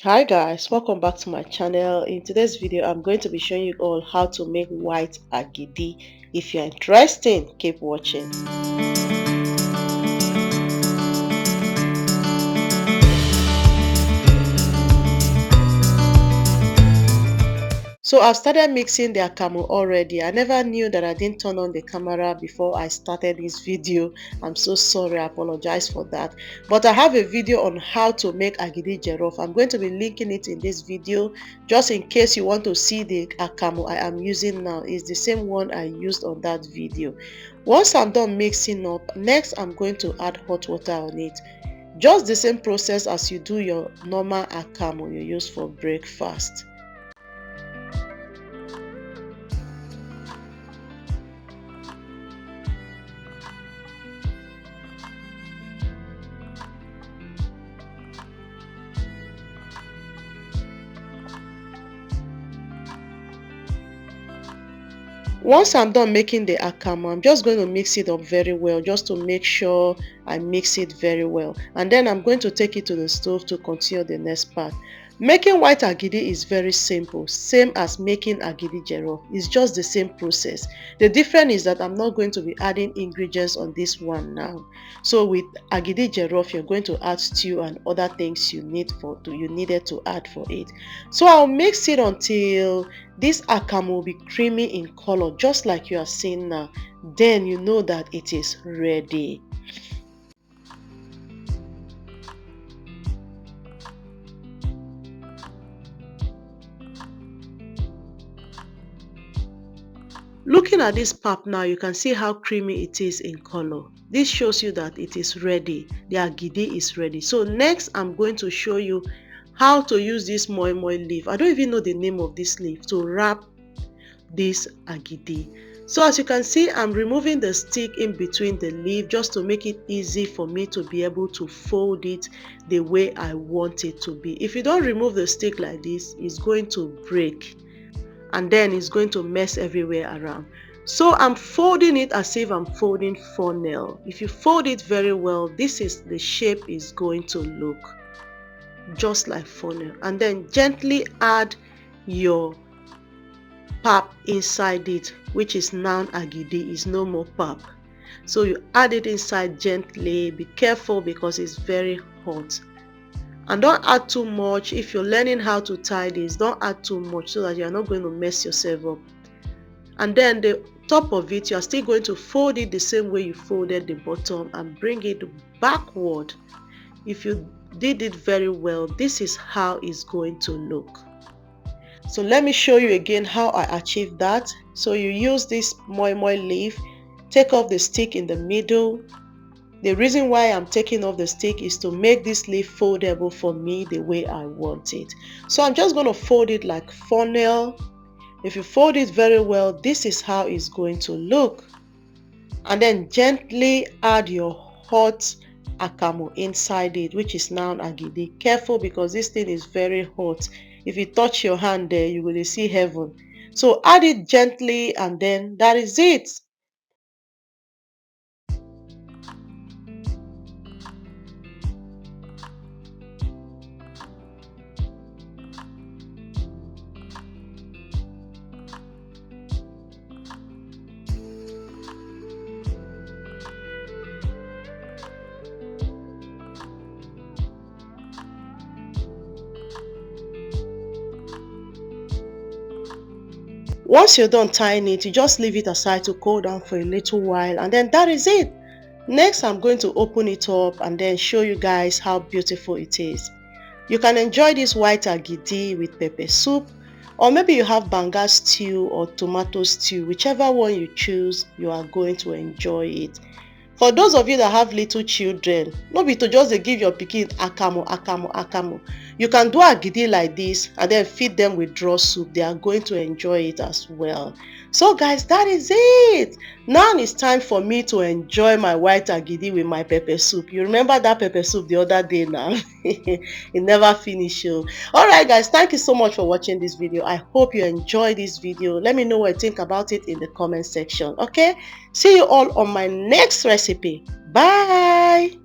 Hi guys, welcome back to my channel. In today's video I'm going to be showing you all how to make white agidi. If you're interested, keep watching. So I've started mixing the akamu already. I never knew that I didn't turn on the camera before I started this video. I'm so sorry, I apologize for that. But I have a video on how to make Agidi Jollof. I'm going to be linking it in this video just in case you want to see the akamu I am using now. It's the same one I used on that video. Once I'm done mixing up, next I'm going to add hot water on it. Just the same process as you do your normal akamu you use for breakfast. Once I'm done making the akamu, I'm just going to mix it up very well just to make sure I mix it very well. And then I'm going to take it to the stove to continue the next part. Making white agidi is very simple, same as making agidi jollof. It's just the same process. The difference is that I'm not going to be adding ingredients on this one now. So with agidi jollof, you're going to add stew and other things you needed to add for it. So I'll mix it until this akamu will be creamy in color, just like you are seeing now. Then you know that it is ready. Looking at this pap now, you can see how creamy it is in color. This shows you that it is ready. The agidi is ready. So next, I'm going to show you how to use this moi moi leaf. I don't even know the name of this leaf to wrap this agidi. So as you can see, I'm removing the stick in between the leaf just to make it easy for me to be able to fold it the way I want it to be. If you don't remove the stick like this, it's going to break and then it's going to mess everywhere around. So I'm folding it as if I'm folding funnel. If you fold it very well, this is the shape is going to look just like funnel. And then gently add your pap inside it, which is now agidi, is no more pap. So you add it inside gently. Be careful because it's very hot. And don't add too much. If you're learning how to tie this, don't add too much so that you're not going to mess yourself up. And then the top of it, you're still going to fold it the same way you folded the bottom and bring it backward. If you did it very well, this is how it's going to look. So let me show you again how I achieved that. So you use this moi moi leaf, take off the stick in the middle. The reason why I'm taking off the stick is to make this leaf foldable for me the way I want it. So I'm just going to fold it like funnel. If you fold it very well, this is how it's going to look. And then gently add your hot akamu inside it, which is now agidi. Careful because this thing is very hot. If you touch your hand there, you will see heaven. So add it gently and then that is it. Once you're done tying it, you just leave it aside to cool down for a little while and then that is it. Next, I'm going to open it up and then show you guys how beautiful it is. You can enjoy this white agidi with pepper soup, or maybe you have banga stew or tomato stew, whichever one you choose, you are going to enjoy it. For those of you that have little children, no be to just dey give your pikin akamu akamu akamu. You can do agidi like this and then feed them with draw soup. They are going to enjoy it as well. So guys, that is it. Now it's time for me to enjoy my white agidi with my pepper soup. You remember that pepper soup the other day now? It never finished. Alright guys, thank you so much for watching this video. I hope you enjoyed this video. Let me know what you think about it in the comment section. Okay? See you all on my next recipe. Bye!